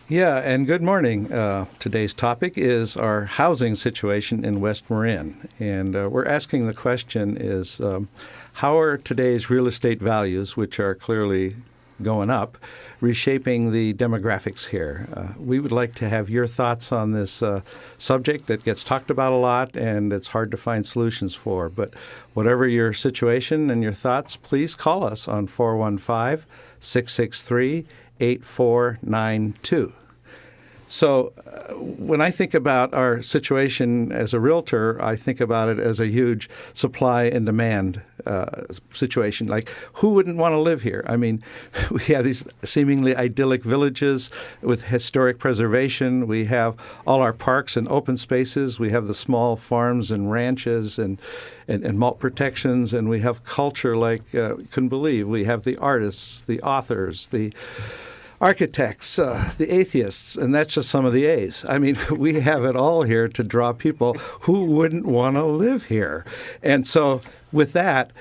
Yeah, and good morning. Today's topic is our housing situation in West Marin. And we're asking the question is, how are today's real estate values, which are clearly going up, reshaping the demographics here? We would like to have your thoughts on this subject that gets talked about a lot and it's hard to find solutions for. But whatever your situation and your thoughts, please call us on 415-663-8492. So when I think about our situation as a realtor, I think about it as a huge supply and demand situation. Like, who wouldn't want to live here? I mean, we have these seemingly idyllic villages with historic preservation. We have all our parks and open spaces. We have the small farms and ranches and malt protections, and we have culture like couldn't believe. We have the artists, the authors, the architects, the atheists, and that's just some of the A's. I mean, we have it all here to draw people who wouldn't want to live here. And so with that,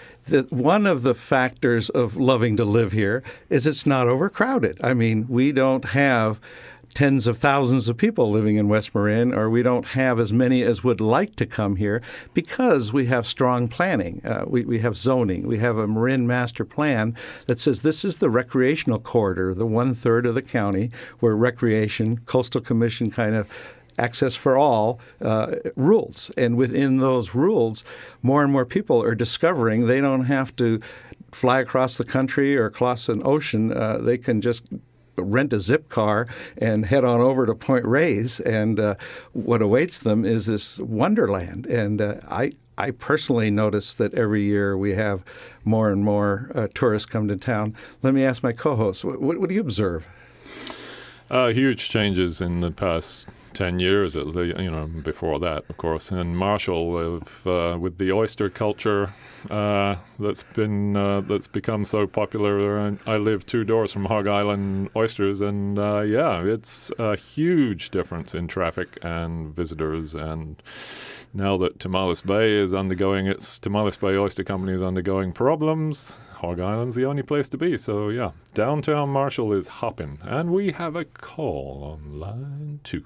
one of the factors of loving to live here is it's not overcrowded. I mean, we don't have tens of thousands of people living in West Marin, or we don't have as many as would like to come here because we have strong planning. We have zoning. We have a Marin master plan that says this is the recreational corridor, the 1/3 of the county where recreation, coastal commission kind of access for all rules. And within those rules, more and more people are discovering they don't have to fly across the country or across an ocean. They can just rent a zip car and head on over to Point Reyes, and what awaits them is this wonderland. And I personally notice that every year we have more and more tourists come to town. Let me ask my co-host, what do you observe? Huge changes in the past 10 years, before that, of course. In Marshall, with the oyster culture that's become so popular. And I live 2 doors from Hog Island oysters, and it's a huge difference in traffic and visitors. And now that Tamales Bay Oyster Company is undergoing problems, Hog Island's the only place to be. So, yeah, downtown Marshall is hopping. And we have a call on line 2.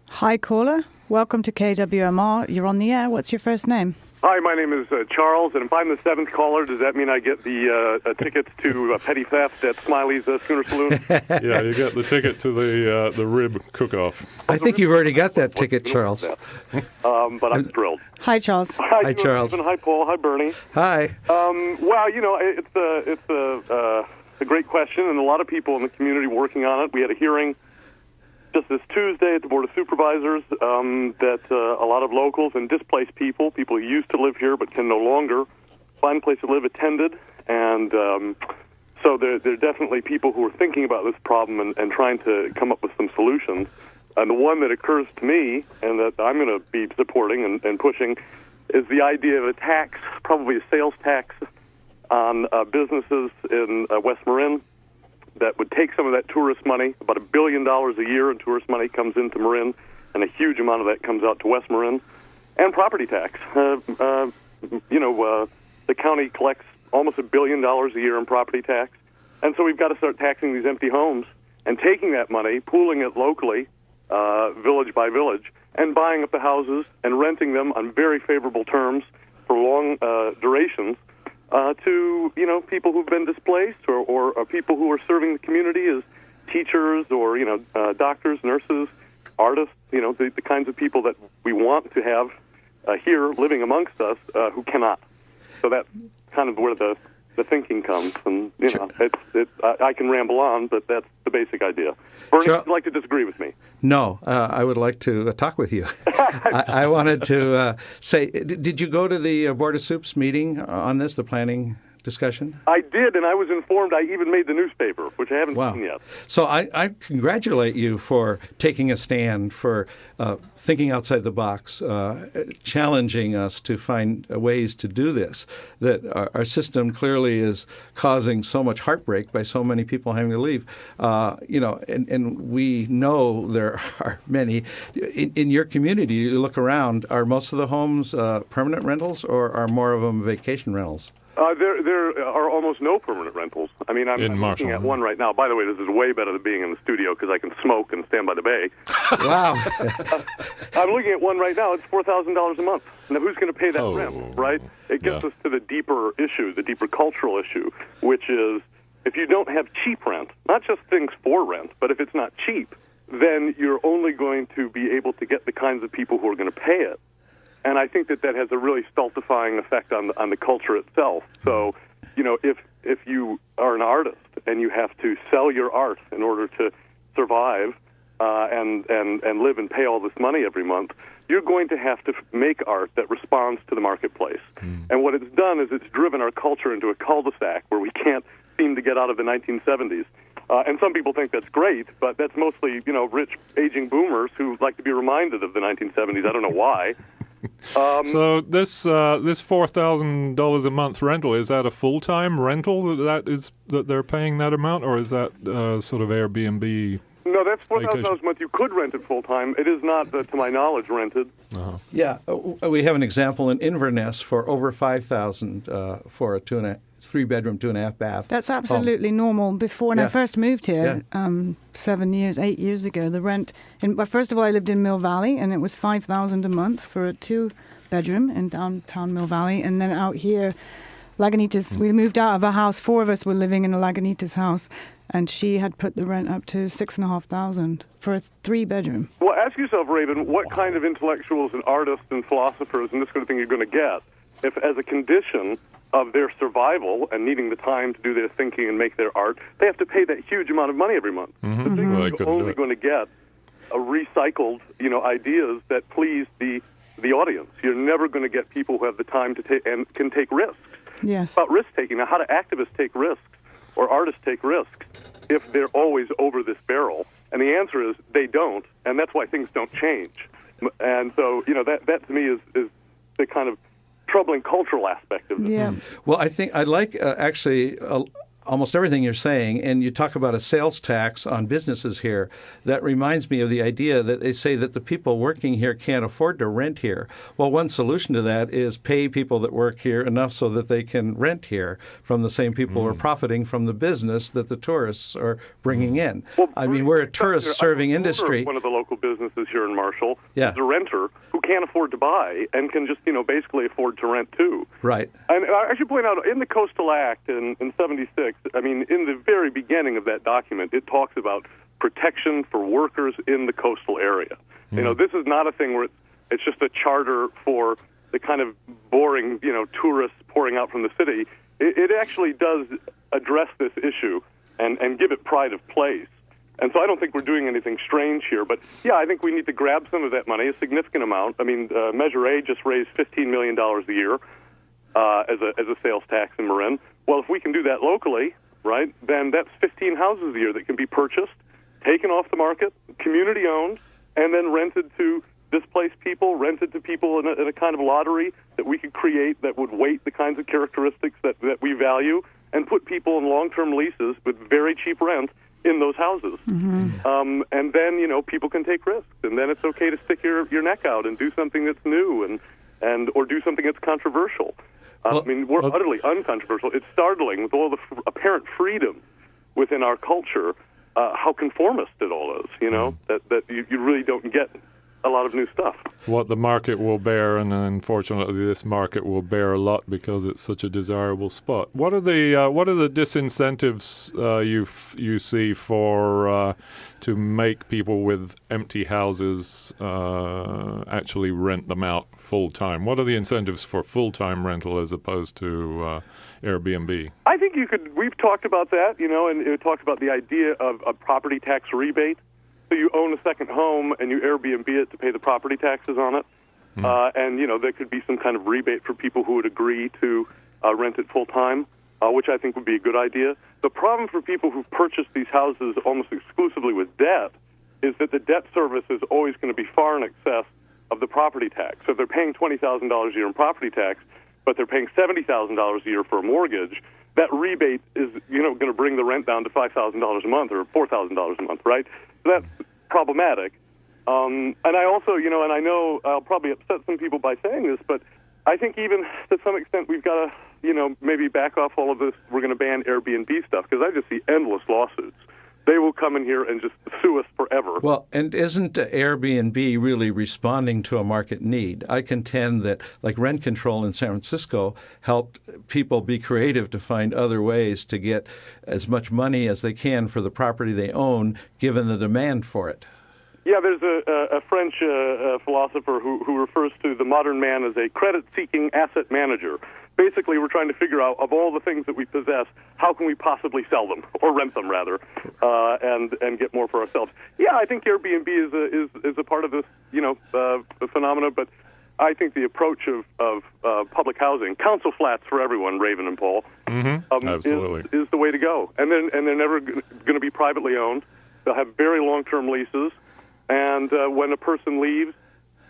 Hi, caller. Welcome to KWMR. You're on the air. What's your first name? Hi, my name is Charles, and if I'm the 7th caller, does that mean I get the tickets to petty theft at Smiley's Schooner Saloon? Yeah, you get the ticket to the rib cook-off. I think you've already got that ticket, Charles. But I'm thrilled. Hi, Charles. Hi, Charles. Hi, Paul. Hi, Bernie. Hi. Well, it's a great question, and a lot of people in the community working on it. We had a hearing just this Tuesday at the Board of Supervisors that a lot of locals and displaced people who used to live here but can no longer find a place to live, attended. And so there are definitely people who are thinking about this problem and trying to come up with some solutions. And the one that occurs to me and that I'm going to be supporting and pushing is the idea of a tax, probably a sales tax on businesses in West Marin, that would take some of that tourist money. About $1 billion a year in tourist money comes into Marin, and a huge amount of that comes out to West Marin. And property tax. The county collects almost $1 billion a year in property tax. And so we've got to start taxing these empty homes and taking that money, pooling it locally, village by village, and buying up the houses and renting them on very favorable terms for long durations. To people who've been displaced or people who are serving the community as teachers or doctors, nurses, artists, the kinds of people that we want to have here living amongst us who cannot. So that's kind of where the thinking comes, and I can ramble on, but that's the basic idea. Bernie, would you like to disagree with me? No, I would like to talk with you. I wanted to say, did you go to the Board of Soups meeting on this, the planning discussion? I did, and I was informed I even made the newspaper, which I haven't seen yet. So I congratulate you for taking a stand, for thinking outside the box, challenging us to find ways to do this, that our system clearly is causing so much heartbreak by so many people having to leave. And we know there are many. In your community, you look around, are most of the homes permanent rentals, or are more of them vacation rentals? There are almost no permanent rentals. I mean, I'm looking at one right now. By the way, this is way better than being in the studio because I can smoke and stand by the bay. Wow. I'm looking at one right now. It's $4,000 a month. Now, who's going to pay that rent, right? It gets us to the deeper issue, the deeper cultural issue, which is if you don't have cheap rent, not just things for rent, but if it's not cheap, then you're only going to be able to get the kinds of people who are going to pay it. And I think that has a really stultifying effect on the culture itself. So, if you are an artist and you have to sell your art in order to survive and live and pay all this money every month, you're going to have to make art that responds to the marketplace. And what it's done is it's driven our culture into a cul-de-sac where we can't seem to get out of the 1970s. And some people think that's great, but that's mostly, rich, aging boomers who like to be reminded of the 1970s. I don't know why. So this $4,000 a month rental, is that a full-time rental that they're paying that amount, or is that sort of Airbnb? No, that's $4,000 a month. You could rent it full-time. It is not, to my knowledge, rented. Uh-huh. Yeah, we have an example in Inverness for over $5,000 for a 3-bedroom, 2.5-bath. That's absolutely normal. Before, when I first moved here, 8 years ago, the rent, first of all, I lived in Mill Valley, and it was $5,000 a month for a 2-bedroom in downtown Mill Valley. And then out here, Lagunitas, we moved out of a house. 4 of us were living in a Lagunitas house, and she had put the rent up to $6,500 for a 3-bedroom. Well, ask yourself, Raven, what kind of intellectuals and artists and philosophers and this kind of thing you're going to get if, as a condition of their survival and needing the time to do their thinking and make their art, they have to pay that huge amount of money every month. The thing is, you're only going to get a recycled, ideas that please the audience. You're never going to get people who have the time to take and can take risks. Yes. It's about risk-taking. Now, how do activists take risks or artists take risks if they're always over this barrel? And the answer is they don't, and that's why things don't change. And so, that to me is the kind of troubling cultural aspect of this. Yeah. Well, I think I like almost everything you're saying, and you talk about a sales tax on businesses here. That reminds me of the idea that they say that the people working here can't afford to rent here. Well, one solution to that is pay people that work here enough so that they can rent here from the same people who are profiting from the business that the tourists are bringing in. Well, we're a tourist-serving industry. One of the local businesses here in Marshall is a renter who can't afford to buy and can just, basically afford to rent too. Right. And I should point out, in the Coastal Act in 76, in the very beginning of that document, it talks about protection for workers in the coastal area. This is not a thing where it's just a charter for the kind of boring, tourists pouring out from the city. It actually does address this issue and give it pride of place. And so I don't think we're doing anything strange here. But, I think we need to grab some of that money, a significant amount. Measure A just raised $15 million a year as a sales tax in Marin. Well, if we can do that locally, right, then that's 15 houses a year that can be purchased, taken off the market, community-owned, and then rented to displaced people, rented to people in a kind of lottery that we could create that would weight the kinds of characteristics that we value and put people in long-term leases with very cheap rent in those houses. And then, people can take risks, and then it's okay to stick your neck out and do something that's new or do something that's controversial. We're utterly uncontroversial. It's startling with all the apparent freedom within our culture, how conformist it all is, that you really don't get a lot of new stuff. What the market will bear, and unfortunately this market will bear a lot because it's such a desirable spot. What are the disincentives you see for to make people with empty houses actually rent them out full time? What are the incentives for full time rental as opposed to Airbnb? I think we've talked about that, and it talks about the idea of a property tax rebate. So you own a second home and you Airbnb it to pay the property taxes on it. And, there could be some kind of rebate for people who would agree to rent it full-time, which I think would be a good idea. The problem for people who purchase these houses almost exclusively with debt is that the debt service is always going to be far in excess of the property tax. So if they're paying $20,000 a year in property tax, but they're paying $70,000 a year for a mortgage, that rebate is, going to bring the rent down to $5,000 a month or $4,000 a month, right? So that's problematic. And I also, and I know I'll probably upset some people by saying this, but I think even to some extent we've got to maybe back off all of this, we're going to ban Airbnb stuff, because I just see endless lawsuits. They will come in here and just sue us forever. Well, and isn't Airbnb really responding to a market need? I contend that, like rent control in San Francisco, helped people be creative to find other ways to get as much money as they can for the property they own, given the demand for it. Yeah, there's a French philosopher who refers to the modern man as a credit-seeking asset manager. Basically, we're trying to figure out, of all the things that we possess, how can we possibly sell them, or rent them, rather, and get more for ourselves. Yeah, I think Airbnb is a part of this, phenomena, but I think the approach of public housing, council flats for everyone, Raven and Paul, Absolutely. is the way to go. And they're never going to be privately owned. They'll have very long-term leases, and when a person leaves,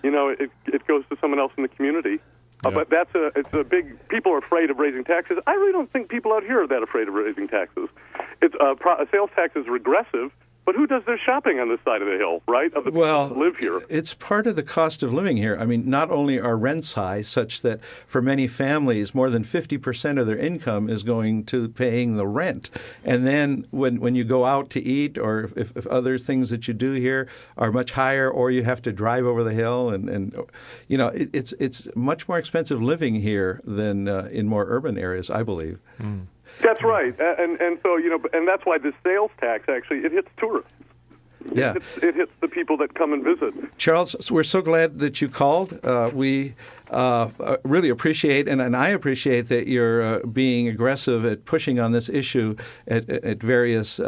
it goes to someone else in the community. Yeah. But it's a big. People are afraid of raising taxes. I really don't think people out here are that afraid of raising taxes. It's sales tax is regressive, but who does their shopping on this side of the hill, right? Of the people who live here. It's part of the cost of living here. I mean, not only are rents high, such that for many families, more than 50% of their income is going to paying the rent. And then when you go out to eat, or if other things that you do here are much higher, or you have to drive over the hill, and it's much more expensive living here than in more urban areas, I believe. Mm. That's right, and so and that's why this sales tax actually it hits tourists. Yeah, it hits the people that come and visit. Charles, we're so glad that you called. We really appreciate, and I appreciate that you're being aggressive at pushing on this issue at various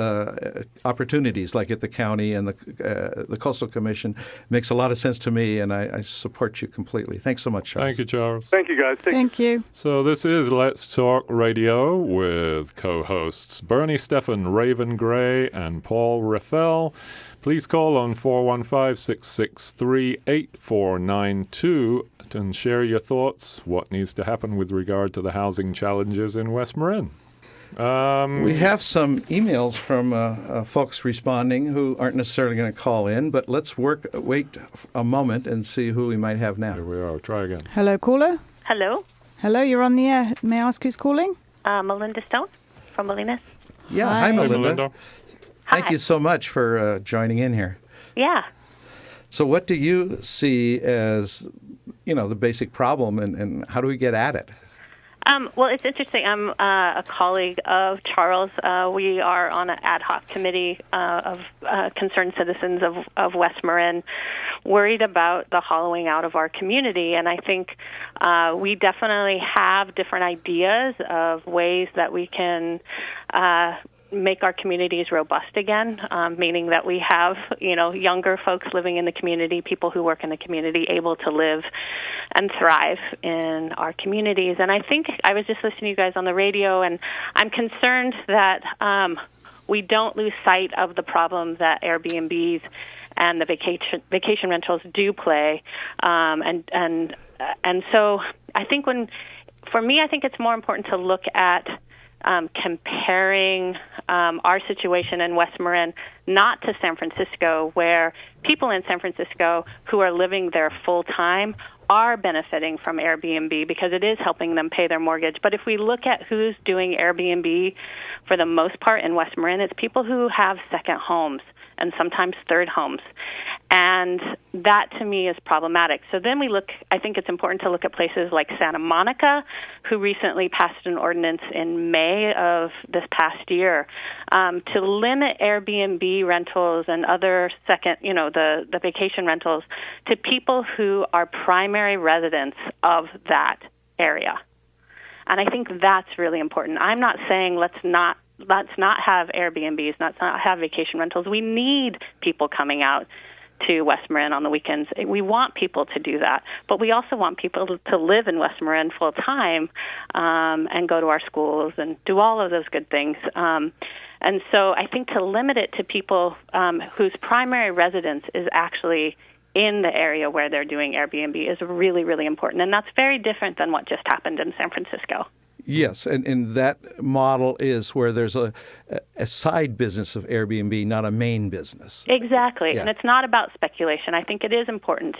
opportunities, like at the county and the Coastal Commission. Makes a lot of sense to me, and I support you completely. Thanks so much, Charles. Thank you, Charles. Thank you, guys. Thank you. So this is Let's Talk Radio with co-hosts Bernie Steffen, Raven Gray, and Paul Raffel. Please call on 415-663-8492 and share your thoughts. What needs to happen with regard to the housing challenges in West Marin? We have some emails from folks responding who aren't necessarily going to call in, but let's wait a moment and see who we might have now. Here we are. Try again. Hello, caller. Hello. Hello, you're on the air. May I ask who's calling? Melinda Stone from Molinas. Yeah, Hi. hi, Hey, Melinda. Melinda. Thank Hi. you so much for joining in here. Yeah. So what do you see as, the basic problem, and how do we get at it? Well, it's interesting. I'm a colleague of Charles. We are on an ad hoc committee of concerned citizens of West Marin, worried about the hollowing out of our community. And I think we definitely have different ideas of ways that we can make our communities robust again, meaning that we have, younger folks living in the community, people who work in the community, able to live and thrive in our communities. And I think I was just listening to you guys on the radio, and I'm concerned that we don't lose sight of the problem that Airbnbs and the vacation rentals do play. And so I think for me, I think it's more important to look at comparing our situation in West Marin not to San Francisco, where people in San Francisco who are living there full-time are benefiting from Airbnb because it is helping them pay their mortgage. But if we look at who's doing Airbnb for the most part in West Marin, it's people who have second homes and sometimes third homes. And that, to me, is problematic. So then I think it's important to look at places like Santa Monica, who recently passed an ordinance in May of this past year to limit Airbnb rentals and other the vacation rentals to people who are primary residents of that area. And I think that's really important. I'm not saying let's not have Airbnbs, let's not have vacation rentals. We need people coming out to West Marin on the weekends. We want people to do that, but we also want people to live in West Marin full time and go to our schools and do all of those good things. And so I think to limit it to people whose primary residence is actually in the area where they're doing Airbnb is really, really important. And that's very different than what just happened in San Francisco. Yes, and that model is where there's a side business of Airbnb, not a main business. Exactly, Yeah. and it's not about speculation. I think it is important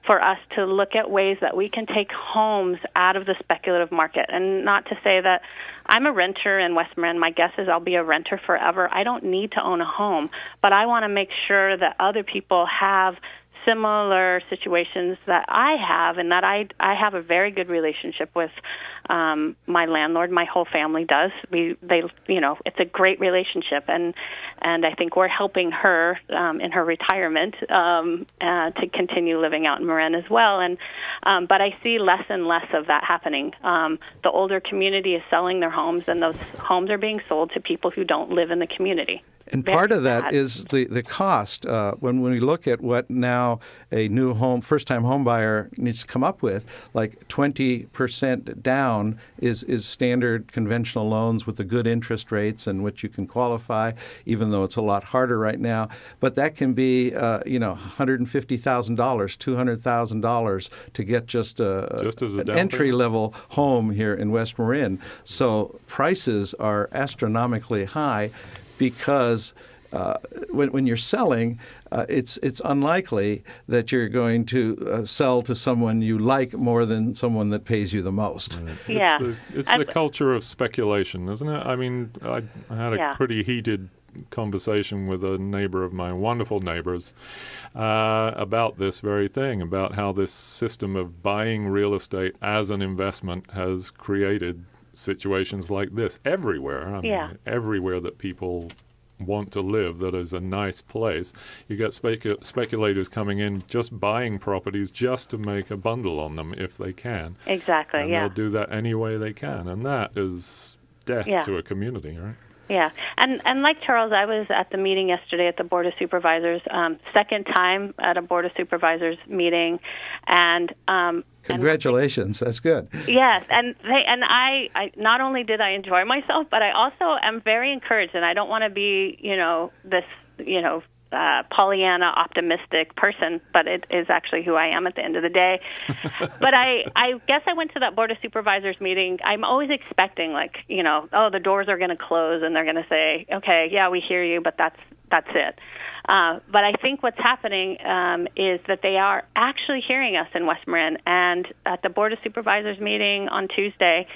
for us to look at ways that we can take homes out of the speculative market, and not to say that I'm a renter in West Marin. My guess is I'll be a renter forever. I don't need to own a home, but I want to make sure that other people have similar situations that I have, and that I have a very good relationship with my landlord. My whole family does. It's a great relationship, and I think we're helping her in her retirement to continue living out in Marin as well. And but I see less and less of that happening. The older community is selling their homes, and those homes are being sold to people who don't live in the community. And part of that is the cost. When we look at what now a new first-time home buyer needs to come up with, like 20% down is standard conventional loans with the good interest rates and which you can qualify, even though it's a lot harder right now. But that can be, $150,000, $200,000 to get just an entry-level home here in West Marin. So prices are astronomically high. Because when you're selling, it's unlikely that you're going to sell to someone you like more than someone that pays you the most. Right. Yeah. It's the culture of speculation, isn't it? I mean, I had a pretty heated conversation with a neighbor of mine, wonderful neighbors, about this very thing, about how this system of buying real estate as an investment has created situations like this everywhere. I mean, everywhere that people want to live, that is a nice place. You get speculators coming in just buying properties just to make a bundle on them if they can. Exactly, and they'll do that any way they can. And that is death to a community, right? Yeah, and like Charles, I was at the meeting yesterday at the Board of Supervisors, second time at a Board of Supervisors meeting, and congratulations, that's good. Yes, and I not only did I enjoy myself, but I also am very encouraged, and I don't want to be, this, Pollyanna optimistic person, but it is actually who I am at the end of the day. But I guess I went to that Board of Supervisors meeting. I'm always expecting, the doors are going to close and they're going to say, okay, yeah, we hear you, but that's it. But I think what's happening is that they are actually hearing us in West Marin. And at the Board of Supervisors meeting on Tuesday,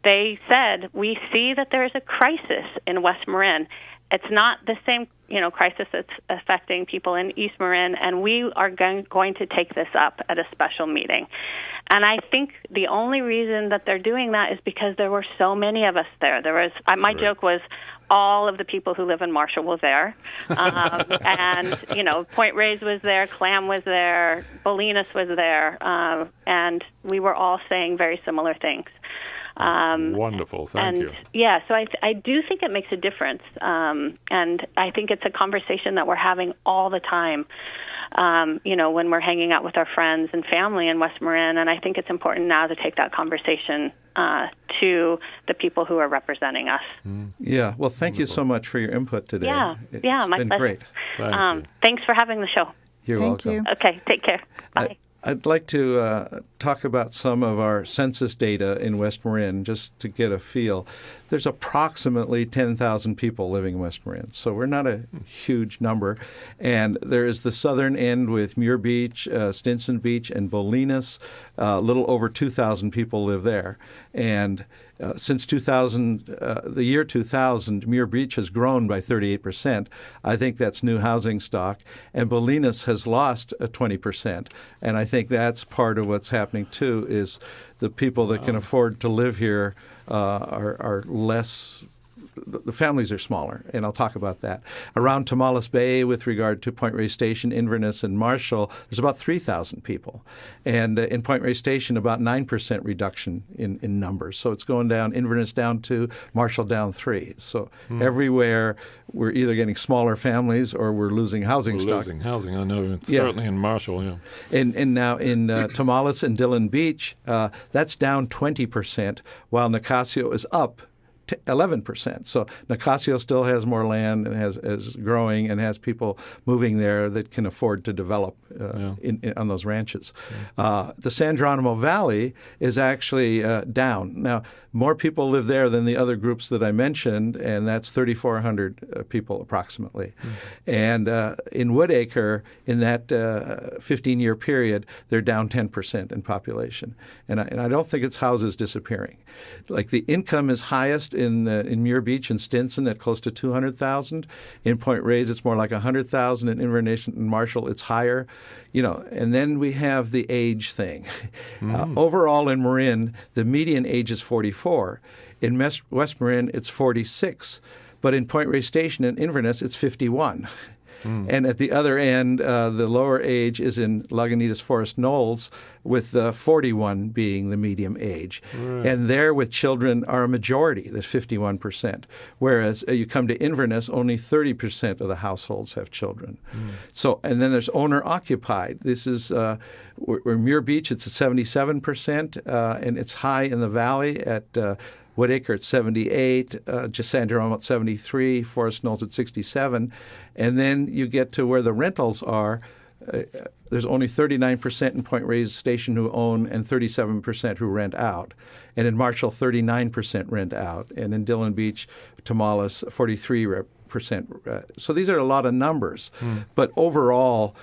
they said, we see that there is a crisis in West Marin. It's not the same, crisis that's affecting people in East Marin, and we are going to take this up at a special meeting. And I think the only reason that they're doing that is because there were so many of us there. My joke was all of the people who live in Marshall were there. And, Point Reyes was there, Clam was there, Bolinas was there, and we were all saying very similar things. Wonderful, thank you. Yeah, so I do think it makes a difference, and I think it's a conversation that we're having all the time, when we're hanging out with our friends and family in West Marin, and I think it's important now to take that conversation to the people who are representing us. Yeah, well, thank you so much for your input today. My been pleasure. Great. Thanks for having the show. You're welcome. Thank you. Okay, take care. Bye. I'd like to talk about some of our census data in West Marin, just to get a feel. There's approximately 10,000 people living in West Marin, so we're not a huge number. And there is the southern end with Muir Beach, Stinson Beach, and Bolinas. A little over 2,000 people live there. And since 2000, the year 2000, Muir Beach has grown by 38%. I think that's new housing stock. And Bolinas has lost 20%. And I think that's part of what's happening, too, is the people that can afford to live here are less. The families are smaller, and I'll talk about that. Around Tomales Bay, with regard to Point Reyes Station, Inverness, and Marshall, there's about 3,000 people. And in Point Reyes Station, about 9% reduction in numbers. So it's going down, Inverness down 2, Marshall down 3. So everywhere we're either getting smaller families or we're losing housing stock. Losing housing, I know. Certainly in Marshall, yeah. And now in Tomales and Dillon Beach, that's down 20%, while Nicasio is up 11%. So Nicasio still has more land and is growing and has people moving there that can afford to develop on those ranches. The San Geronimo Valley is actually down. Now, more people live there than the other groups that I mentioned, and that's 3,400 people approximately. And in Woodacre, in that 15-year period, they're down 10% in population. And I don't think it's houses disappearing. Like the income is highest in Muir Beach and Stinson at close to 200,000. In Point Reyes, it's more like 100,000. In Inverness and Marshall, it's higher. And then we have the age thing. Overall in Marin, the median age is 44. In West Marin, it's 46. But in Point Reyes Station in Inverness, it's 51. And at the other end, the lower age is in Lagunitas Forest Knolls, with 41 being the medium age. Right. And there with children are a majority, there's 51%. Whereas you come to Inverness, only 30% of the households have children. So, and then there's owner-occupied. This is where Muir Beach, it's at 77%, and it's high in the valley at Woodacre at 78, San Geronimo at 73, Forest Knolls at 67. And then you get to where the rentals are. There's only 39% in Point Reyes Station who own and 37% who rent out. And in Marshall, 39% rent out. And in Dillon Beach, Tomales, 43%. So these are a lot of numbers. But overall,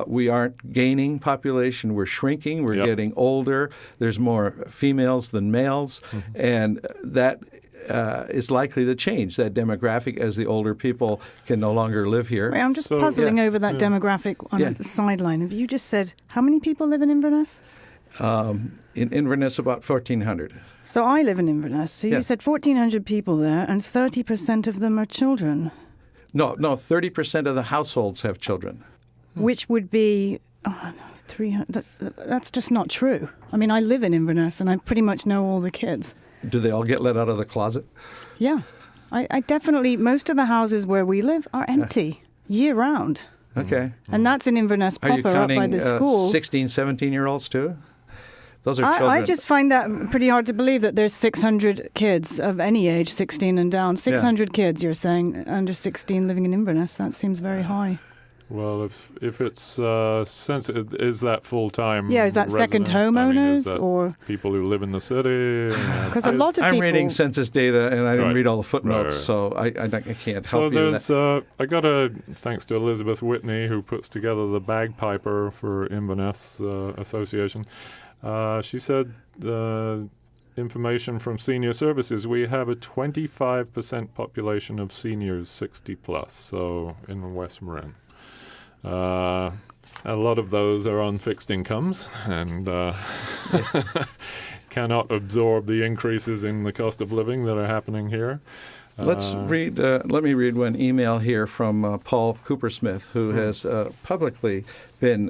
we aren't gaining population. We're shrinking. We're getting older. There's more females than males. And that is likely to change, that demographic, as the older people can no longer live here. Wait, I'm just puzzling over that demographic on the sideline. You just said, how many people live in Inverness? In Inverness, about 1,400. So I live in Inverness. So you said 1,400 people there, and 30% of them are children. No, 30% of the households have children. Which would be 300. That's just not true. I mean, I live in Inverness, and I pretty much know all the kids. Do they all get let out of the closet? Yeah. I definitely, most of the houses where we live are empty year-round. Okay. And that's in Inverness proper, up by the school. 16, 17-year-olds too? Those are children. I just find that pretty hard to believe that there's 600 kids of any age, 16 and down. 600 kids, you're saying, under 16 living in Inverness. That seems very high. Well, if it's is that full-time? Yeah, is that second homeowners or people who live in the city? Because a lot of I'm people. reading census data, and I didn't read all the footnotes, so I can't help you. So I got thanks to Elizabeth Whitney, who puts together the Bagpiper for Inverness Association. She said information from Senior Services, we have a 25% population of seniors 60 plus, so in West Marin. A lot of those are on fixed incomes and cannot absorb the increases in the cost of living that are happening here. Let me read one email here from Paul Coopersmith, who has publicly been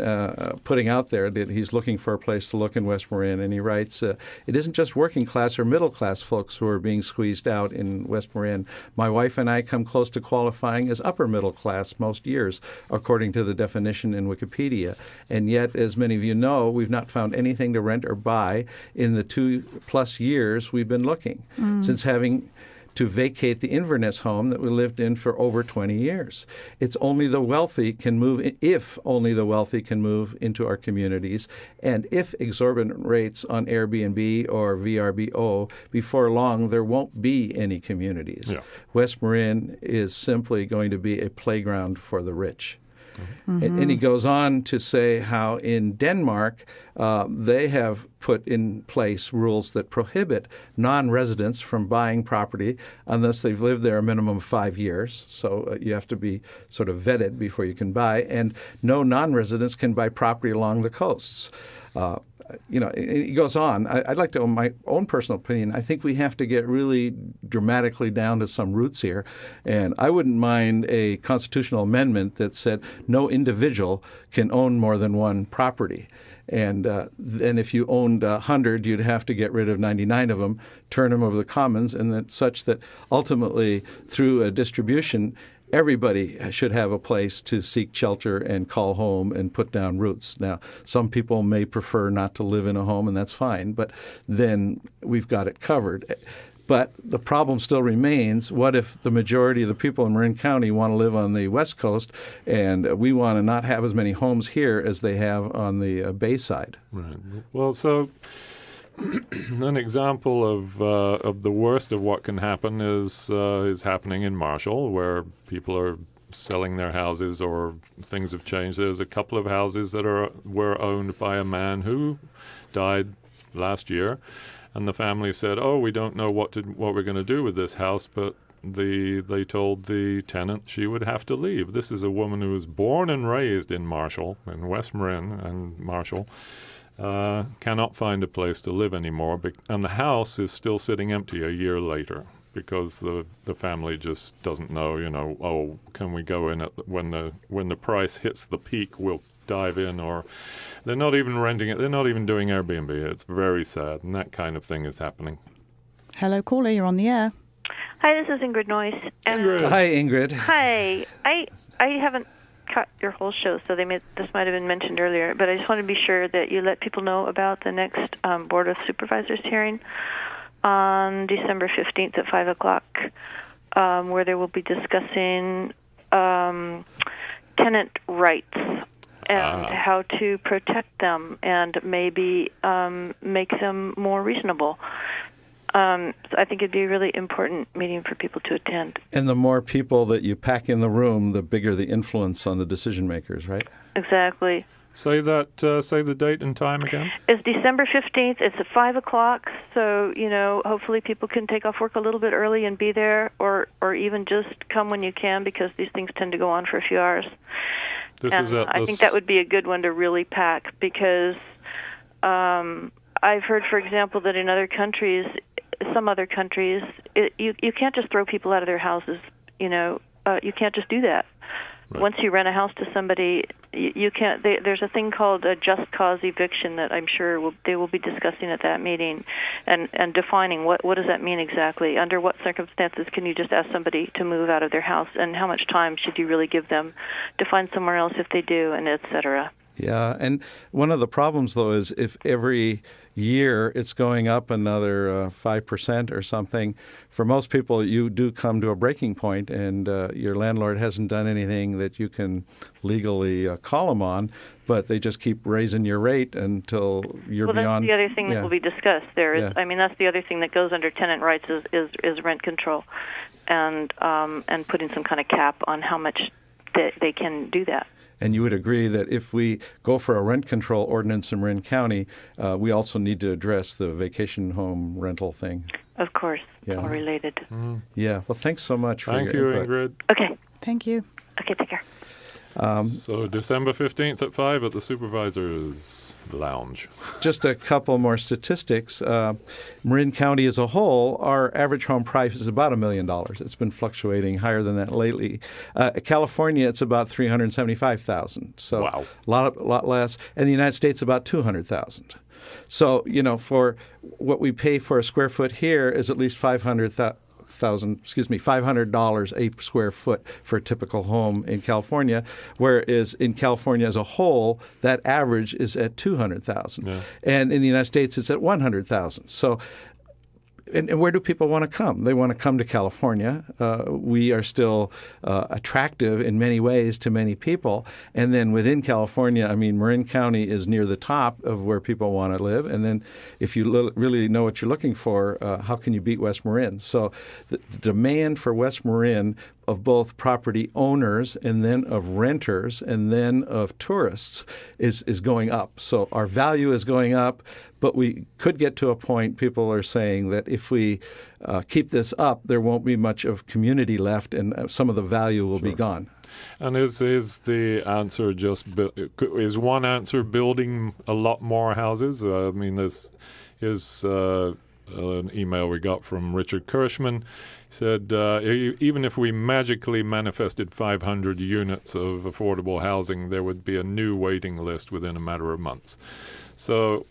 putting out there that he's looking for a place to look in West Marin. And he writes, it isn't just working class or middle class folks who are being squeezed out in West Marin. My wife and I come close to qualifying as upper middle class most years, according to the definition in Wikipedia. And yet, as many of you know, we've not found anything to rent or buy in the 2+ years we've been looking, since having to vacate the Inverness home that we lived in for over 20 years. It's only the wealthy can move, if only the wealthy can move into our communities, and if exorbitant rates on Airbnb or VRBO, before long there won't be any communities. Yeah. West Marin is simply going to be a playground for the rich. And he goes on to say how in Denmark they have put in place rules that prohibit non-residents from buying property unless they've lived there a minimum of 5 years. So you have to be sort of vetted before you can buy. And no non-residents can buy property along the coasts. It goes on. I'd like to own my own personal opinion. I think we have to get really dramatically down to some roots here. And I wouldn't mind a constitutional amendment that said no individual can own more than one property. And then if you owned 100, you'd have to get rid of 99 of them, turn them over the commons, and that such that ultimately through a distribution, everybody should have a place to seek shelter and call home and put down roots. Now, some people may prefer not to live in a home, and that's fine, but then we've got it covered. But the problem still remains. What if the majority of the people in Marin County want to live on the West Coast, and we want to not have as many homes here as they have on the Bay side? Right. Well, so an example of the worst of what can happen is happening in Marshall, where people are selling their houses or things have changed. There's a couple of houses that were owned by a man who died last year, and the family said, "Oh, we don't know what we're going to do with this house," but they told the tenant she would have to leave. This is a woman who was born and raised in Marshall, in West Marin and Marshall. Cannot find a place to live anymore, and the house is still sitting empty a year later because the family just doesn't know, oh, can we go in when the price hits the peak, we'll dive in, or they're not even renting it, they're not even doing Airbnb. It's very sad, and that kind of thing is happening. Hello, caller, you're on the air. Hi, this is Ingrid Noyce. Ingrid. Hi, Ingrid. Hi. I haven't cut your whole show, so this might have been mentioned earlier, but I just want to be sure that you let people know about the next Board of Supervisors hearing on December 15th at 5 o'clock, where they will be discussing tenant rights and how to protect them and maybe make them more reasonable. So I think it'd be a really important meeting for people to attend. And the more people that you pack in the room, the bigger the influence on the decision makers, right? Exactly. Say the date and time again. It's December 15th. It's at 5 o'clock. So, hopefully people can take off work a little bit early and be there, or even just come when you can, because these things tend to go on for a few hours. I think that would be a good one to really pack, because I've heard, for example, that in some other countries, you can't just throw people out of their houses. You can't just do that. Right. Once you rent a house to somebody, you can't. There's a thing called a just cause eviction that I'm sure they will be discussing at that meeting, and defining what does that mean exactly. Under what circumstances can you just ask somebody to move out of their house, and how much time should you really give them to find somewhere else if they do, and et cetera. Yeah, and one of the problems, though, is if every year it's going up another 5% or something, for most people you do come to a breaking point, and your landlord hasn't done anything that you can legally call them on, but they just keep raising your rate until you're beyond. That's the other thing that will be discussed. That's the other thing that goes under tenant rights is rent control, and putting some kind of cap on how much they can do that. And you would agree that if we go for a rent control ordinance in Marin County, we also need to address the vacation home rental thing. Of course. Yeah. All related. Mm. Yeah. Well, thanks so much for Thank your you, input. Ingrid. Okay. Thank you. Okay, take care. So December 15th at 5 at the Supervisors Lounge. Just a couple more statistics. Marin County as a whole, our average home price is about $1 million. It's been fluctuating higher than that lately. California, it's about $375,000. So wow. a lot less. And the United States, about $200,000. So, for what we pay for a square foot here is at least $500 a square foot for a typical home in California, whereas in California as a whole, that average is at $200,000. Yeah. And in the United States, it's at $100,000. So, and where do people want to come? They want to come to California. We are still attractive in many ways to many people. And then within California, Marin County is near the top of where people want to live. And then if you really know what you're looking for, how can you beat West Marin? So the demand for West Marin of both property owners and then of renters and then of tourists is going up. So our value is going up, but we could get to a point, people are saying, that if we keep this up, there won't be much of community left and some of the value will be gone. And is the answer is one answer building a lot more houses? This is an email we got from Richard Kirschman. He said, even if we magically manifested 500 units of affordable housing, there would be a new waiting list within a matter of months. So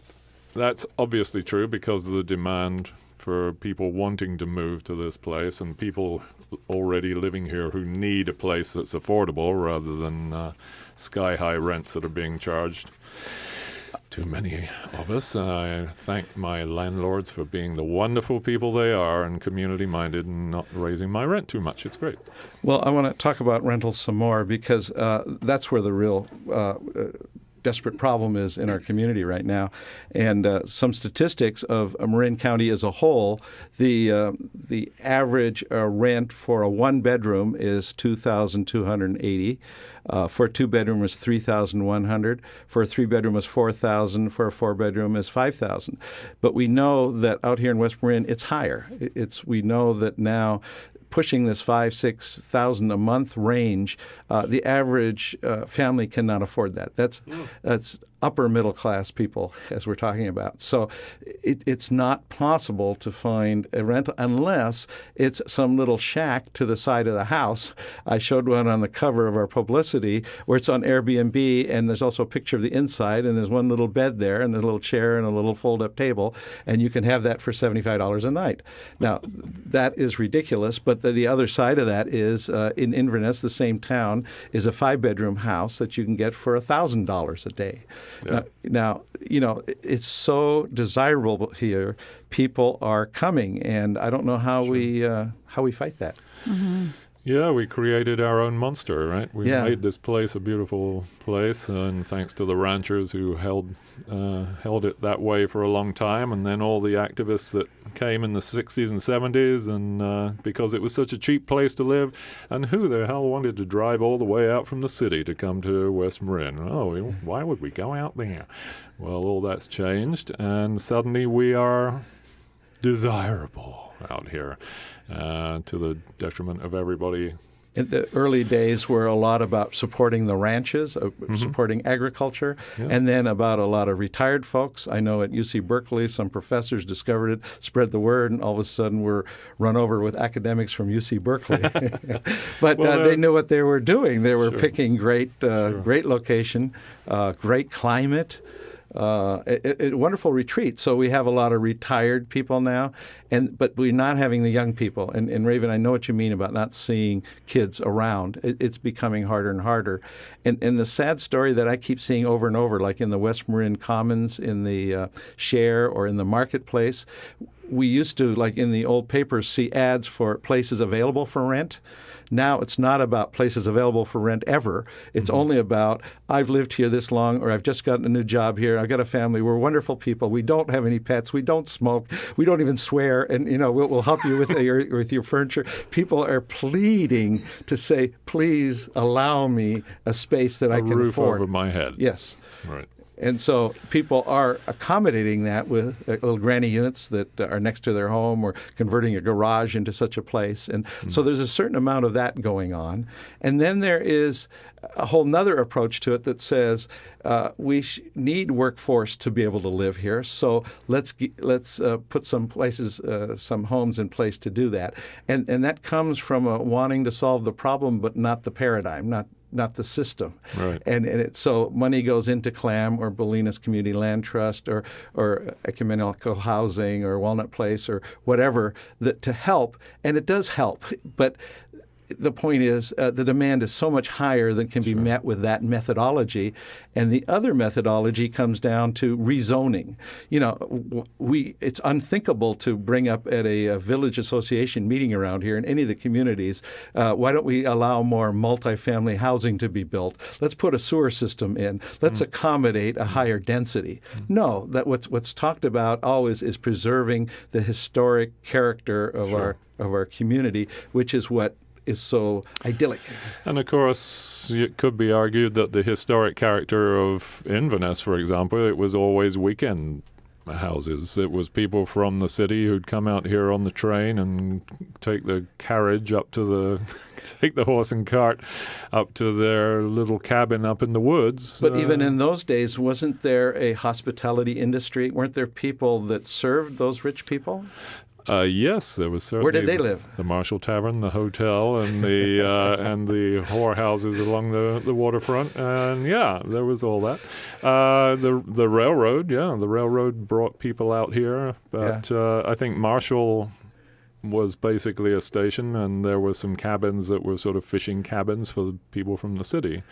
that's obviously true because of the demand for people wanting to move to this place and people already living here who need a place that's affordable rather than sky-high rents that are being charged. too many of us. I thank my landlords for being the wonderful people they are and community-minded and not raising my rent too much. It's great. Well, I want to talk about rentals some more because that's where the real desperate problem is in our community right now. And some statistics of Marin County as a whole, the average rent for a one-bedroom is $2,280. For a two-bedroom is $3,100. For a three-bedroom is $4,000. For a four-bedroom is $5,000. But we know that out here in West Marin, it's higher. We know that now, pushing this $5,000-6,000 a month range, the average family cannot afford that. That's upper middle class people, as we're talking about. So it's not possible to find a rental unless it's some little shack to the side of the house. I showed one on the cover of our publicity where it's on Airbnb, and there's also a picture of the inside, and there's one little bed there and a little chair and a little fold-up table, and you can have that for $75 a night. Now, that is ridiculous, but the other side of that is in Inverness, the same town, is a 5-bedroom house that you can get for $1,000 a day. Yeah. Now, it's so desirable here. People are coming, and I don't know how we fight that. Mm-hmm. Yeah, we created our own monster, right? We Yeah. made this place a beautiful place, and thanks to the ranchers who held it that way for a long time, and then all the activists that came in the 60s and 70s, and because it was such a cheap place to live, and who the hell wanted to drive all the way out from the city to come to West Marin? Oh, why would we go out there? Well, all that's changed, and suddenly we are desirable out here, to the detriment of everybody. In the early days were a lot about supporting the ranches, supporting agriculture, and then about a lot of retired folks. I know at UC Berkeley, some professors discovered it, spread the word, and all of a sudden we're run over with academics from UC Berkeley. But they knew what they were doing. They were picking great location, great climate, a wonderful retreat. So we have a lot of retired people now, but we're not having the young people. And Raven, I know what you mean about not seeing kids around. It's becoming harder and harder. And the sad story that I keep seeing over and over, like in the West Marin Commons, in the Share, or in the marketplace, we used to, like in the old papers, see ads for places available for rent. Now it's not about places available for rent ever. It's only about, I've lived here this long, or I've just gotten a new job here, I've got a family, we're wonderful people, we don't have any pets, we don't smoke, we don't even swear, and we'll help you with your furniture. People are pleading to say, please allow me a space that I can roof afford. Over my head. Yes. Right. And so people are accommodating that with little granny units that are next to their home, or converting a garage into such a place. And so there's a certain amount of that going on. And then there is a whole nother approach to it that says we need workforce to be able to live here. So let's put some places, some homes in place to do that. And that comes from wanting to solve the problem, but not the paradigm, not the system. Right. And so money goes into CLAM or Bolinas Community Land Trust or Ecumenical Housing or Walnut Place or whatever to help. And it does help. But the point is the demand is so much higher than can be met with that methodology. And the other methodology comes down to rezoning. It's unthinkable to bring up at a village association meeting around here in any of the communities, why don't we allow more multifamily housing to be built? Let's put a sewer system in. Let's accommodate a higher density. No, that what's talked about always is preserving the historic character of our community, which is what is so idyllic. And of course, it could be argued that the historic character of Inverness, for example, it was always weekend houses. It was people from the city who'd come out here on the train and take the carriage up to take the horse and cart up to their little cabin up in the woods. But even in those days, wasn't there a hospitality industry? Weren't there people that served those rich people? Yes, there was certainly. Where did they live? The Marshall Tavern, the hotel, and the and the whorehouses along the waterfront, and there was all that. The railroad, the railroad brought people out here, but I think Marshall was basically a station, and there were some cabins that were sort of fishing cabins for the people from the city.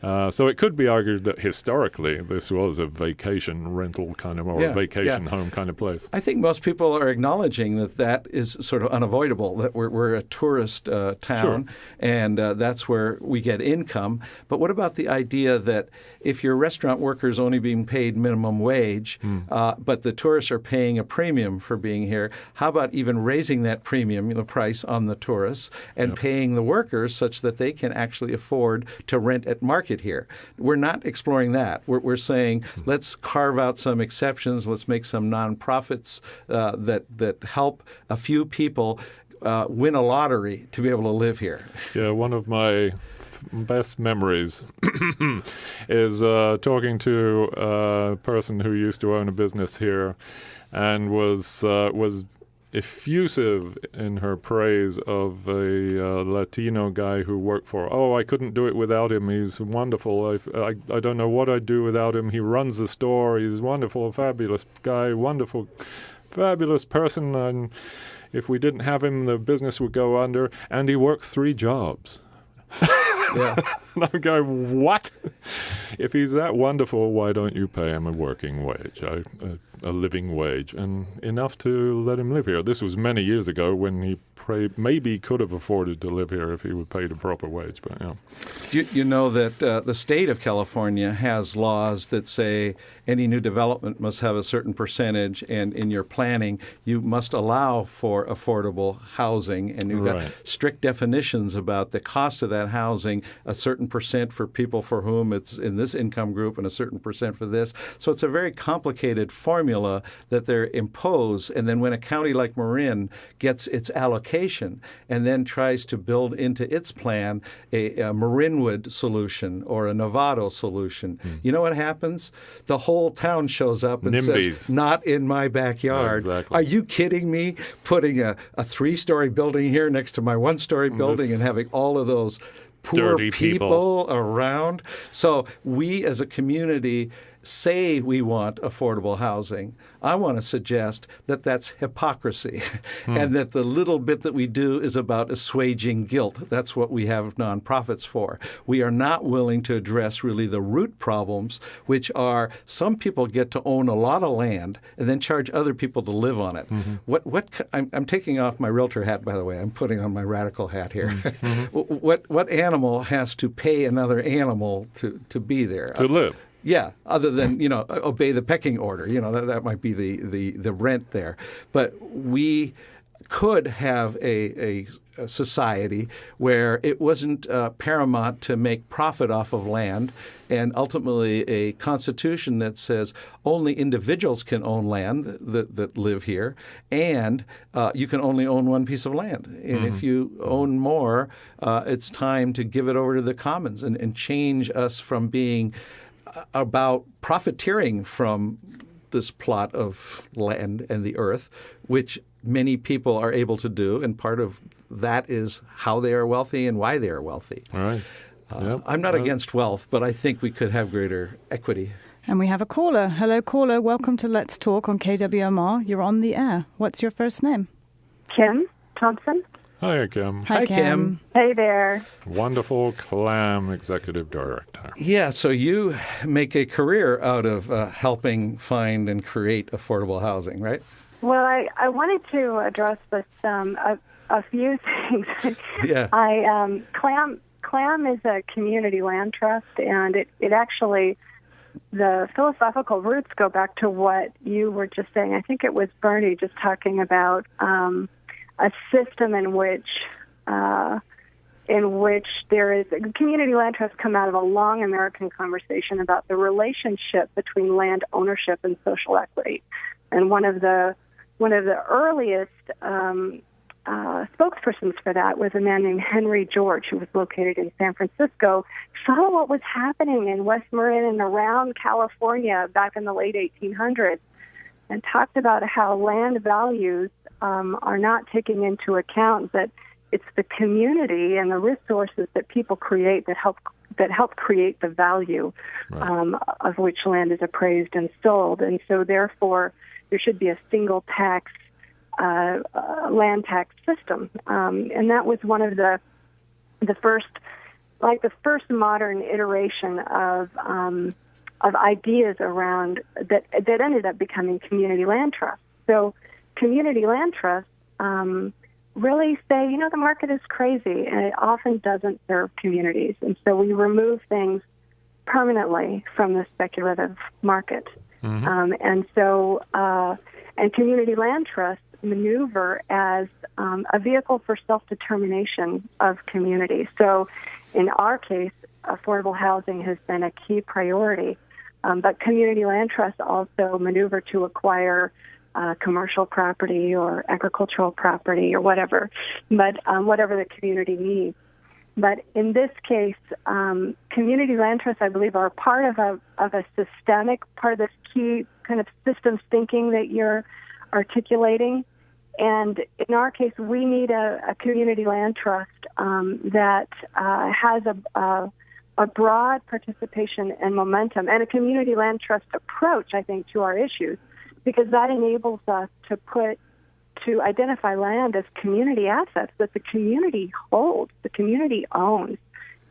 So it could be argued that historically this was a vacation rental kind of, or a vacation home kind of place. I think most people are acknowledging that is sort of unavoidable, that we're a tourist town, and that's where we get income. But what about the idea that if your restaurant worker is only being paid minimum wage, but the tourists are paying a premium for being here, how about even raising that premium, the price on the tourists, and paying the workers such that they can actually afford to rent at market here? We're not exploring that. We're saying let's carve out some exceptions. Let's make some nonprofits that help a few people win a lottery to be able to live here. Yeah, one of my best memories is talking to a person who used to own a business here and was effusive in her praise of a Latino guy who worked for. I couldn't do it without him. He's wonderful. I don't know what I'd do without him. He runs the store. He's wonderful, fabulous guy, wonderful, fabulous person. And if we didn't have him, the business would go under. And he works 3 jobs. Yeah. And I go, what? If he's that wonderful, why don't you pay him a working wage, a living wage, and enough to let him live here? This was many years ago when he maybe could have afforded to live here if he were paid a proper wage. But you know that the state of California has laws that say any new development must have a certain percentage, and in your planning you must allow for affordable housing, and you've got strict definitions about the cost of that housing, a certain percent for people for whom it's in this income group and a certain percent for this. So it's a very complicated formula that they're imposed, and then when a county like Marin gets its allocation and then tries to build into its plan a Marinwood solution or a Novato solution, you know what happens? The whole town shows up and says, not in my backyard. Exactly. Are you kidding me? Putting a 3-story building here next to my 1-story building and having all of those poor people around. So we as a community say we want affordable housing. I want to suggest that that's hypocrisy and that the little bit that we do is about assuaging guilt. That's what we have nonprofits for. We are not willing to address really the root problems, which are some people get to own a lot of land and then charge other people to live on it. I'm taking off my realtor hat, by the way. I'm putting on my radical hat here. What animal has to pay another animal to be there? To live. Yeah, other than, obey the pecking order. That might be the rent there. But we could have a society where it wasn't paramount to make profit off of land, and ultimately a constitution that says only individuals can own land that live here, and you can only own one piece of land. And if you own more, it's time to give it over to the commons and change us from being about profiteering from this plot of land and the earth, which many people are able to do, and part of that is how they are wealthy and why they are wealthy. All right. I'm not against wealth, but I think we could have greater equity. And we have a caller. Hello, caller. Welcome to Let's Talk on KWMR. You're on the air. What's your first name? Kim Thompson. Hi, Kim. Hi, Kim. Hey there. Wonderful Clam Executive Director. Yeah, so you make a career out of helping find and create affordable housing, right? Well, I wanted to address this, a few things. Yeah. Clam is a community land trust, and it actually, the philosophical roots go back to what you were just saying. I think it was Bernie just talking about a system in which there is community land trusts come out of a long American conversation about the relationship between land ownership and social equity. And one of the earliest spokespersons for that was a man named Henry George, who was located in San Francisco, saw what was happening in West Marin and around California back in the late 1800s, and talked about how land values are not taking into account that it's the community and the resources that people create that help create the value of which land is appraised and sold. And so therefore there should be a single tax, land tax system. And that was one of the first like the first modern iteration of ideas around that ended up becoming community land trusts. So community land trusts really say, the market is crazy, and it often doesn't serve communities. And so we remove things permanently from the speculative market. Mm-hmm. And community land trusts maneuver as a vehicle for self-determination of communities. So in our case, affordable housing has been a key priority, but community land trusts also maneuver to acquire commercial property or agricultural property or whatever, but whatever the community needs. But in this case, community land trusts, I believe, are part of a systemic, part of this key kind of systems thinking that you're articulating. And in our case, we need a community land trust that has a broad participation and momentum, and a community land trust approach, I think, to our issues, because that enables us to identify land as community assets that the community holds, the community owns,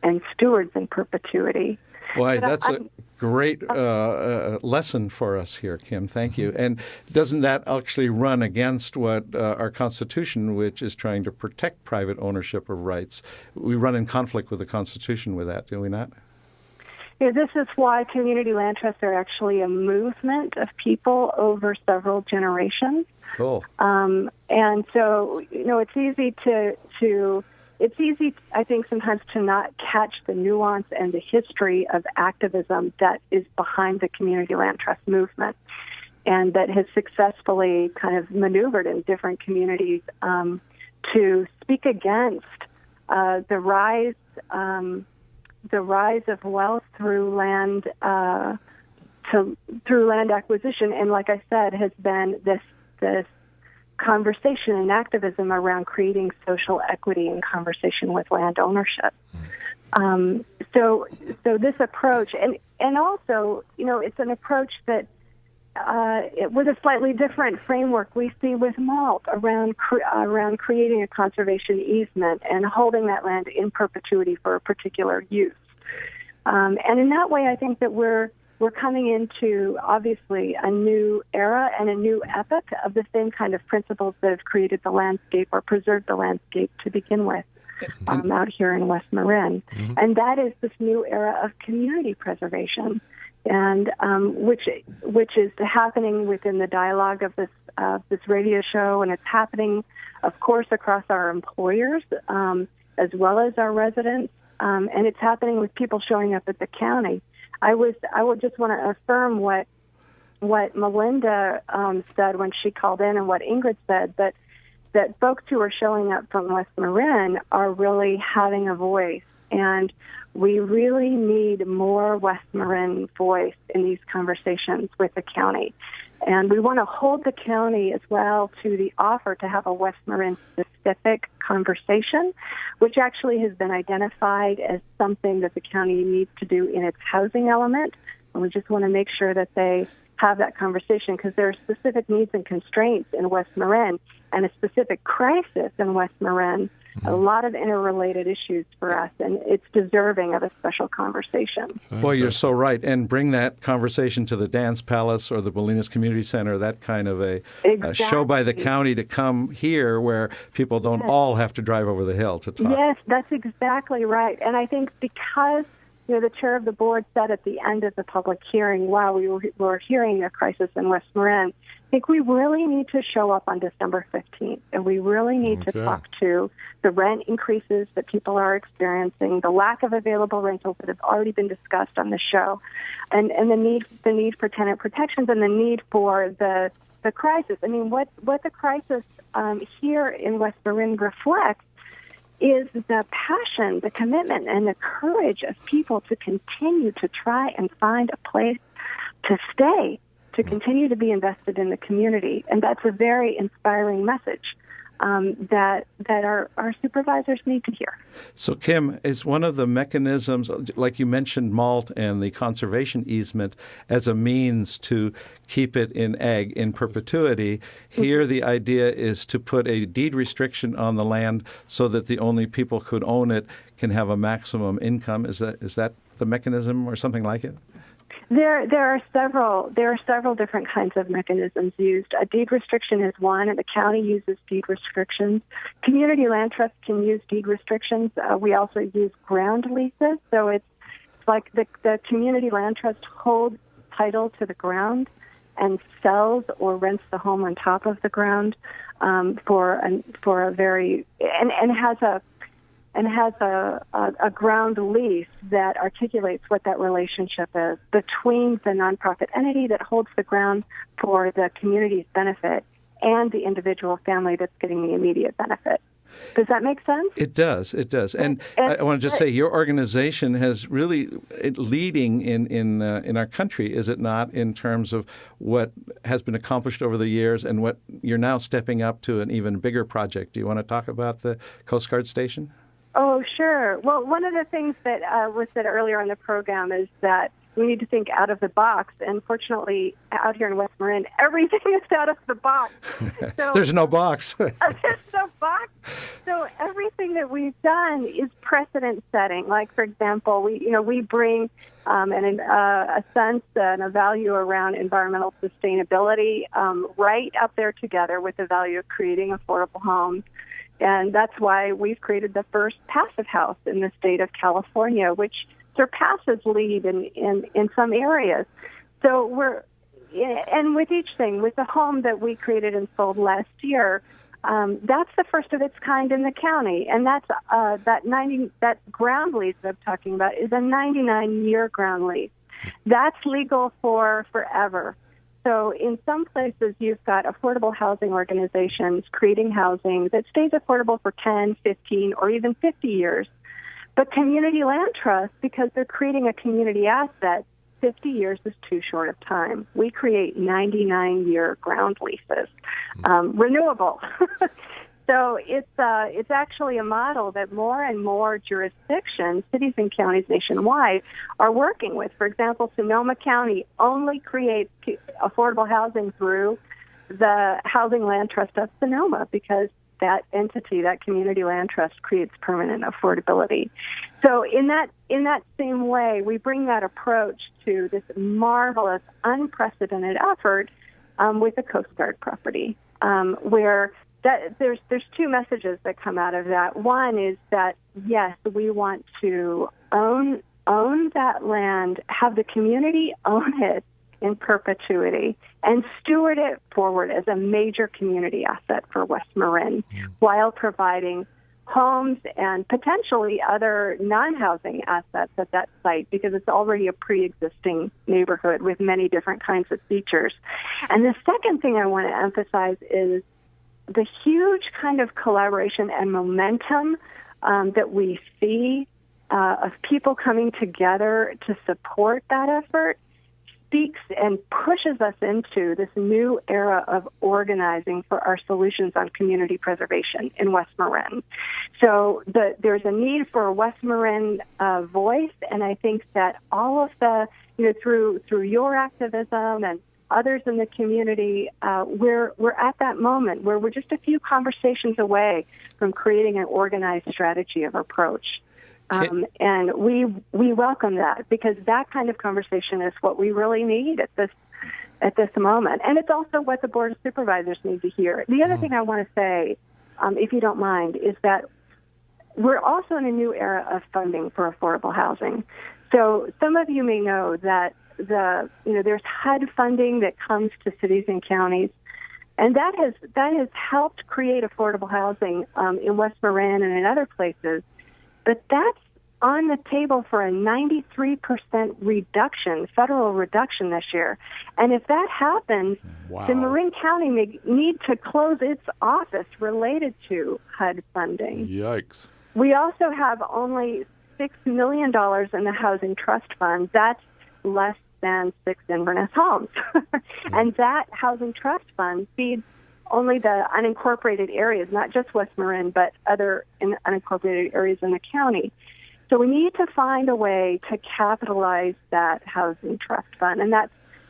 and stewards in perpetuity. Boy, that's a great lesson for us here, Kim. Thank you. And doesn't that actually run against what our Constitution, which is trying to protect private ownership of rights? We run in conflict with the Constitution with that, do we not? Yeah, this is why community land trusts are actually a movement of people over several generations. Cool. And so, it's easy, I think, sometimes to not catch the nuance and the history of activism that is behind the community land trust movement, and that has successfully kind of maneuvered in different communities to speak against the rise of wealth through land acquisition, and like I said, has been this conversation and activism around creating social equity in conversation with land ownership. So this approach, and also, it's an approach that with a slightly different framework we see with MALT around creating a conservation easement and holding that land in perpetuity for a particular use. And in that way, I think that we're coming into, obviously, a new era and a new epoch of the same kind of principles that have created the landscape or preserved the landscape to begin with out here in West Marin. Mm-hmm. And that is this new era of community preservation, and which is happening within the dialogue of this radio show, and it's happening, of course, across our employers as well as our residents, and it's happening with people showing up at the county. I would just want to affirm what Melinda said when she called in, and what Ingrid said, that folks who are showing up from West Marin are really having a voice, and we really need more West Marin voice in these conversations with the county. And we want to hold the county as well to the offer to have a West Marin specific conversation, which actually has been identified as something that the county needs to do in its housing element. And we just want to make sure that they have that conversation, because there are specific needs and constraints in West Marin and a specific crisis in West Marin, a lot of interrelated issues for us, and it's deserving of a special conversation. Boy, you're so right. And bring that conversation to the Dance Palace or the Bolinas Community Center, that kind of a show by the county, to come here where people don't all have to drive over the hill to talk. Yes, that's exactly right. And I think because the chair of the board said at the end of the public hearing, while we were hearing a crisis in West Marin, I think we really need to show up on December 15th, and we really need to talk to the rent increases that people are experiencing, the lack of available rentals that have already been discussed on the show, and the need for tenant protections, and the need for the crisis. I mean, what the crisis here in West Marin reflects is the passion, the commitment, and the courage of people to continue to try and find a place to stay, to continue to be invested in the community. And that's a very inspiring message. that our supervisors need to hear. So, Kim, is one of the mechanisms, like you mentioned, malt and the conservation easement as a means to keep it in ag in perpetuity. Here, the idea is to put a deed restriction on the land so that the only people who could own it can have a maximum income. Is that the mechanism or something like it? There are several different kinds of mechanisms used. A deed restriction is one, and the county uses deed restrictions. Community land trusts can use deed restrictions. We also use ground leases, so it's like the community land trust holds title to the ground and sells or rents the home on top of the ground for a very and has a ground lease that articulates what that relationship is between the nonprofit entity that holds the ground for the community's benefit and the individual family that's getting the immediate benefit. Does that make sense? It does. And I want to just say your organization has really leading in our country, is it not, in terms of what has been accomplished over the years and what you're now stepping up to an even bigger project. Do you want to talk about the Coast Guard station? Oh, sure. Well, one of the things that was said earlier in the program is that we need to think out of the box. And fortunately, out here in West Marin, everything is out of the box. So, there's no box. There's no box. So everything that we've done is precedent setting. Like, for example, we bring a sense and a value around environmental sustainability right up there together with the value of creating affordable homes. And that's why we've created the first passive house in the state of California, which surpasses LEED in some areas. So and with each thing, with the home that we created and sold last year, that's the first of its kind in the county. And that's that ground lease that I'm talking about is a 99-year ground lease. That's legal for forever. So in some places, you've got affordable housing organizations creating housing that stays affordable for 10, 15, or even 50 years. But community land trusts, because they're creating a community asset, 50 years is too short of time. We create 99-year ground leases, renewable. So it's actually a model that more and more jurisdictions, cities and counties nationwide, are working with. For example, Sonoma County only creates affordable housing through the Housing Land Trust of Sonoma because that entity, that community land trust, creates permanent affordability. So in that same way, we bring that approach to this marvelous, unprecedented effort with the Coast Guard property, where there's two messages that come out of that. One is that, yes, we want to own that land, have the community own it in perpetuity, and steward it forward as a major community asset for West Marin, while providing homes and potentially other non-housing assets at that site, because it's already a pre-existing neighborhood with many different kinds of features. And the second thing I want to emphasize is the huge kind of collaboration and momentum that we see of people coming together to support that effort speaks and pushes us into this new era of organizing for our solutions on community preservation in West Marin. So there's a need for a West Marin voice, and I think that all of the, through your activism and others in the community, we're at that moment where we're just a few conversations away from creating an organized strategy of approach. And we welcome that, because that kind of conversation is what we really need at this moment. And it's also what the Board of Supervisors need to hear. The other thing I want to say, if you don't mind, is that we're also in a new era of funding for affordable housing. So some of you may know that there's HUD funding that comes to cities and counties, and that has helped create affordable housing in West Marin and in other places. But that's on the table for a 93% reduction, federal reduction this year. And if that happens, then Marin County may need to close its office related to HUD funding. Yikes. We also have only $6 million in the Housing Trust Fund. That's less than 6 Inverness homes. And that Housing Trust Fund feeds only the unincorporated areas, not just West Marin, but other unincorporated areas in the county. So we need to find a way to capitalize that housing trust fund, and that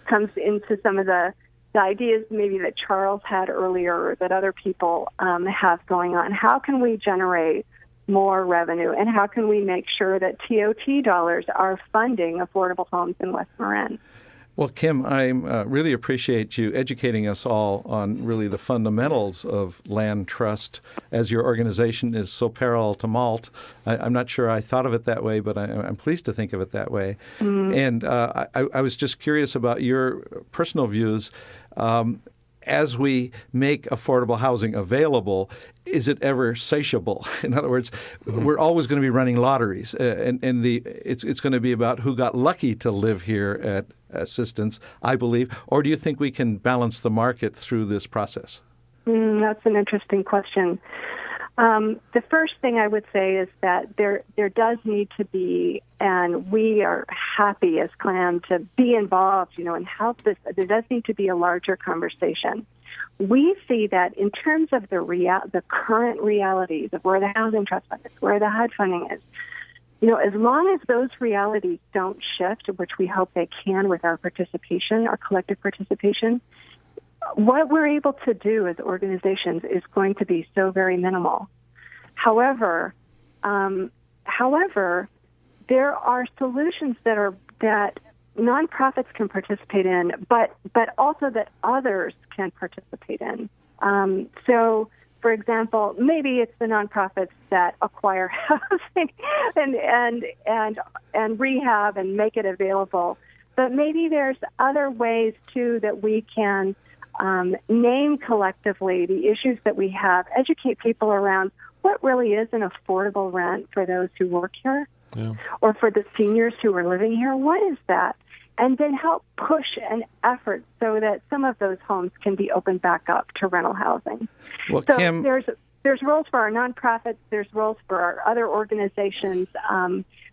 comes into some of the ideas maybe that Charles had earlier or that other people have going on. How can we generate more revenue, and how can we make sure that TOT dollars are funding affordable homes in West Marin? Well, Kim, I really appreciate you educating us all on really the fundamentals of land trust, as your organization is so parallel to MALT. I'm not sure I thought of it that way, but I'm pleased to think of it that way. Mm-hmm. And I was just curious about your personal views. As we make affordable housing available, is it ever satiable? In other words, we're always going to be running lotteries, and it's going to be about who got lucky to live here at Assistance, I believe. Or do you think we can balance the market through this process? That's an interesting question. The first thing I would say is that there does need to be, and we are happy as CLAM to be involved, and help this. There does need to be a larger conversation. We see that in terms of the current realities of where the housing trust fund is, where the HUD funding is, as long as those realities don't shift, which we hope they can with our participation, our collective participation, what we're able to do as organizations is going to be so very minimal. However, there are solutions that nonprofits can participate in, but also that others can participate in. So, for example, maybe it's the nonprofits that acquire housing and rehab and make it available. But maybe there's other ways too that we can name collectively the issues that we have, educate people around what really is an affordable rent for those who work here, or for the seniors who are living here. What is that? And then help push an effort so that some of those homes can be opened back up to rental housing. Well, so Kim, there's roles for our nonprofits, there's roles for our other organizations,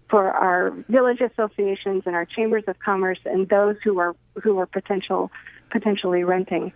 for our village associations and our chambers of commerce, and those who are potentially renting.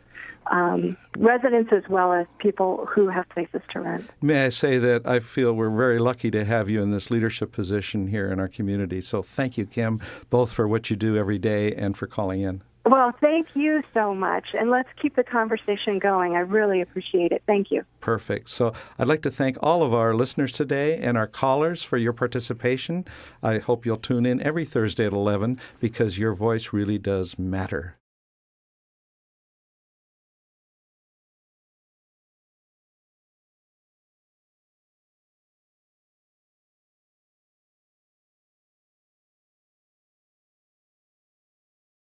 Residents as well as people who have places to rent. May I say that I feel we're very lucky to have you in this leadership position here in our community. So thank you, Kim, both for what you do every day and for calling in. Well, thank you so much, and let's keep the conversation going. I really appreciate it. Thank you. Perfect. So I'd like to thank all of our listeners today and our callers for your participation. I hope you'll tune in every Thursday at 11 because your voice really does matter.